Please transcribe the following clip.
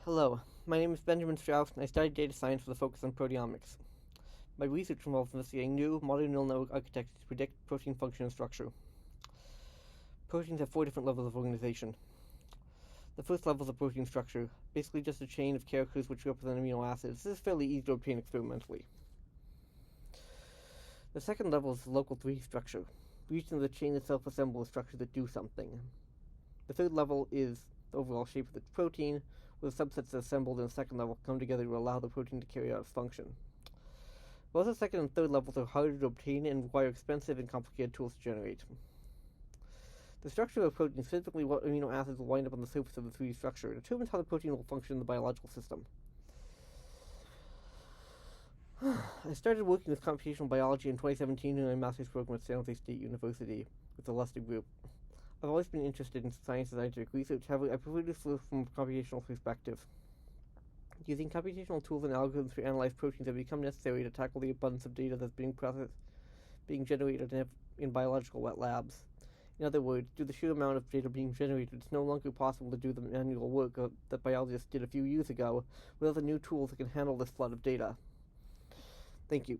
Hello, my name is Benjamin Strauss, and I studied data science with a focus on proteomics. My research involves investigating new, modern neural network architectures to predict protein function and structure. Proteins have 4 different levels of organization. The first level is the protein structure, basically just a chain of characters which represent amino acids. This is fairly easy to obtain experimentally. The second level is the local 3D structure. Regions of the chain itself assemble structures that do something. The third level is the overall shape of the protein, where the subsets assembled in the second level come together to allow the protein to carry out its function. Both the second and third levels are harder to obtain and require expensive and complicated tools to generate. The structure of a protein is physically what amino acids will wind up on the surface of the 3D structure. It determines how the protein will function in the biological system. I started working with computational biology in 2017 in my master's program at San Jose State University with the Luster Group. I've always been interested in science and scientific research, however, I prefer to look from a computational perspective. Using computational tools and algorithms to analyze proteins have become necessary to tackle the abundance of data that's being generated in biological wet labs. In other words, due to the sheer amount of data being generated, it's no longer possible to do the manual work that biologists did a few years ago without the new tools that can handle this flood of data. Thank you.